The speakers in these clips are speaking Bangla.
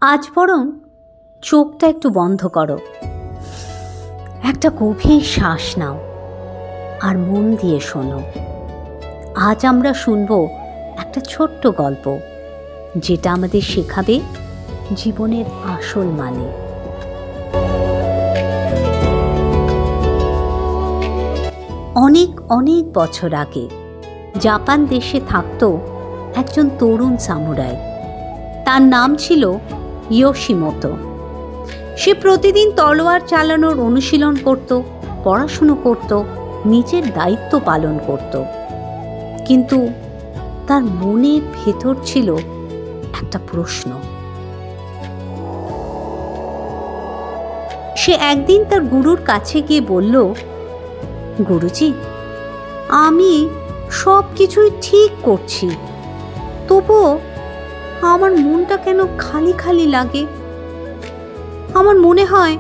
আজ বরং চোখটা একটু বন্ধ করো, একটা গভীর শ্বাস নাও আর মন দিয়ে শোনো। আজ আমরা শুনবো একটা ছোট্ট গল্প, যেটা আমাদের শেখাবে জীবনের আসল মানে। অনেক অনেক বছর আগে জাপান দেশে থাকতো একজন তরুণ সামুরাই। তার নাম ছিল ইয়োশিমোতো। সে প্রতিদিন তলোয়ার চালানোর অনুশীলন করত, পড়াশুনো করত, নিজের দায়িত্ব পালন করত। কিন্তু তার মনের ভেতর ছিল একটা প্রশ্ন। সে একদিন তার গুরুর কাছে গিয়ে বলল, গুরুজি, আমি সব কিছুই ঠিক করছি, তবুও আমার মনটা কেন খালি খালি লাগে। আমার মনে হয়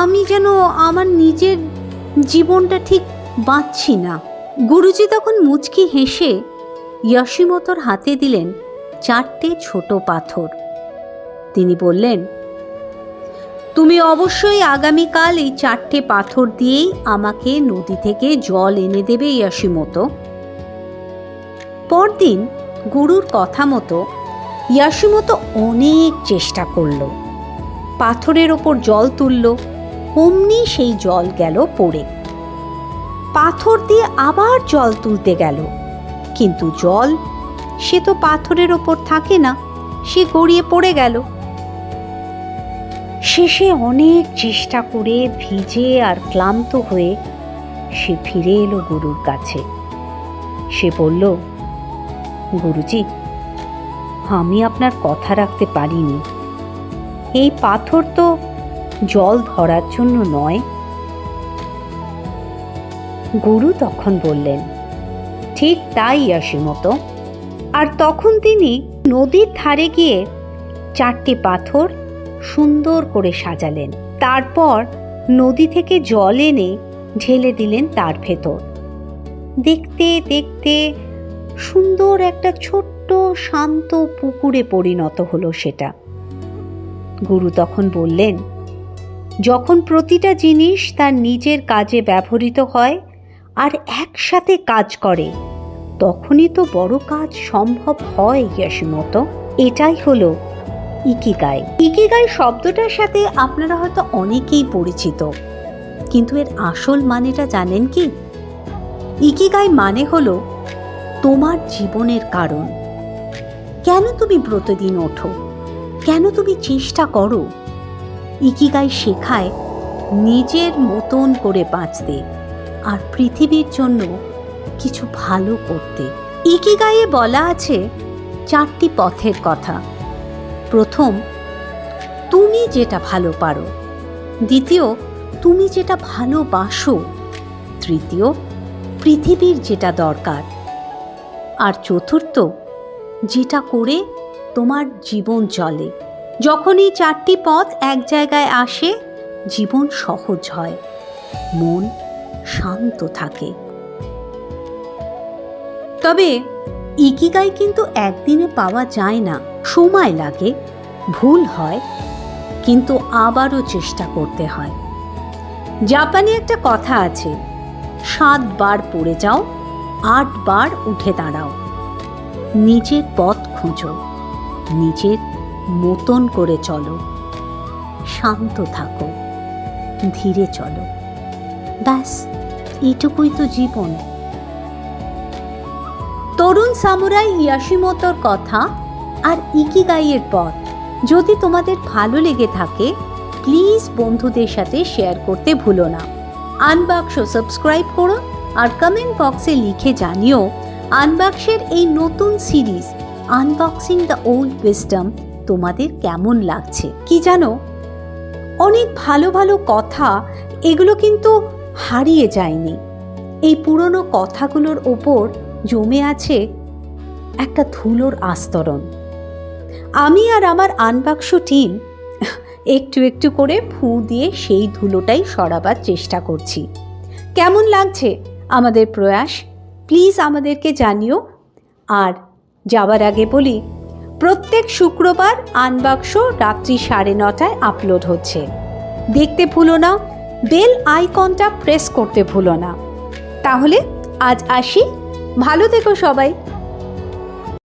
আমি যেন আমার নিজের জীবনটা ঠিক বাঁচছি না। গুরুজি তখন মুচকি হেসে ইয়োশিমোতোর হাতে দিলেন 4টে ছোট পাথর। তিনি বললেন, তুমি অবশ্যই আগামীকাল এই 4টে পাথর দিয়েই আমাকে নদী থেকে জল এনে দেবে ইয়োশিমোতো। পরদিন গুরুর কথা মতো ইয়োশিমোতো অনেক চেষ্টা করল, পাথরের ওপর জল তুলল, অমনি সেই জল গেল পড়ে। পাথর দিয়ে আবার জল তুলতে গেল, কিন্তু জল সে তো পাথরের ওপর থাকে না, সে গড়িয়ে পড়ে গেল। শেষে অনেক চেষ্টা করে ভিজে আর ক্লান্ত হয়ে সে ফিরে এলো গুরুর কাছে। সে বলল, গুরুজি, আমি আপনার কথা রাখতে পারিনি। এই পাথর তো জল ধরার জন্য নয়। গুরু তখন বললেন, ঠিক তাই ইয়োশিমোতো। আর তখন তিনি নদীর ধারে গিয়ে 4টে পাথর সুন্দর করে সাজালেন। তারপর নদী থেকে জল এনে ঢেলে দিলেন তার ভেতর। দেখতে দেখতে সুন্দর একটা ছোট্ট শান্ত পুকুরে পরিণত হলো সেটা। গুরু তখন বললেন, যখন প্রতিটা জিনিস তার নিজের কাজে ব্যবহৃত হয় আর একসাথে কাজ করে, তখনই তো বড় কাজ সম্ভব হয় ইয়োশিমোতো। এটাই হলো ইকিগাই। ইকিগাই শব্দটার সাথে আপনারা হয়তো অনেকেই পরিচিত, কিন্তু এর আসল মানেটা জানেন কি? ইকিগাই মানে হলো তোমার জীবনের কারণ। কেন তুমি প্রতিদিন ওঠো, কেন তুমি চেষ্টা করো? ইকিগাই শেখায় নিজের মতন করে বাঁচতে আর পৃথিবীর জন্য কিছু ভালো করতে। ইকিগাইয়ে বলা আছে 4টি পথের কথা। প্রথম, তুমি যেটা ভালো পারো। দ্বিতীয়, তুমি যেটা ভালোবাসো। তৃতীয়, পৃথিবীর যেটা দরকার। আর চতুর্থ, যেটা করে তোমার জীবন চলে। যখন এই 4টি পথ এক জায়গায় আসে, জীবন সহজ হয়, মন শান্ত থাকে। তবে ইকিগাই কিন্তু একদিনে পাওয়া যায় না, সময় লাগে, ভুল হয়, কিন্তু আবারও চেষ্টা করতে হয়। জাপানে একটা কথা আছে, 7 বার পড়ে যাও, 8 বার উঠে দাঁড়াও। নিজের পথ খুঁজো, নিজের মতন করে চলো, শান্ত থাকো, ধীরে চলো। ব্যাস, এইটুকুই তো জীবন। তরুণ সামুরাই ইয়োশিমোতোর কথা আর ইকিগাইয়ের পথ যদি তোমাদের ভালো লেগে থাকে, প্লিজ বন্ধুদের সাথে শেয়ার করতে ভুলো না। আনবাক্স সাবস্ক্রাইব করো আর কমেন্ট বক্সে লিখে জানিও আনবাক্সের এই নতুন series unboxing the old wisdom তোমাদের কেমন লাগছে। কি জানো, অনেক ভালো ভালো কথা, এগুলো কিন্তু হারিয়ে যায়নি। এই পুরনো কথাগুলোর ওপর জমে আছে একটা ধুলোর আস্তরণ। আমি আর আমার আনবাক্স টিম একটু একটু করে ফুঁ দিয়ে সেই ধুলোটাই সরাবার চেষ্টা করছি। কেমন লাগছে আমাদের প্রয়াস, প্লিজ আমাদেরকে জানিও। আর যাবার আগে বলি, প্রত্যেক শুক্রবার আনবাক্স রাত্রি 9:30টায় আপলোড হচ্ছে। দেখতে ভুলো না, বেল আইকনটা প্রেস করতে ভুলো না। তাহলে আজ আসি, ভালো থেকো সবাই।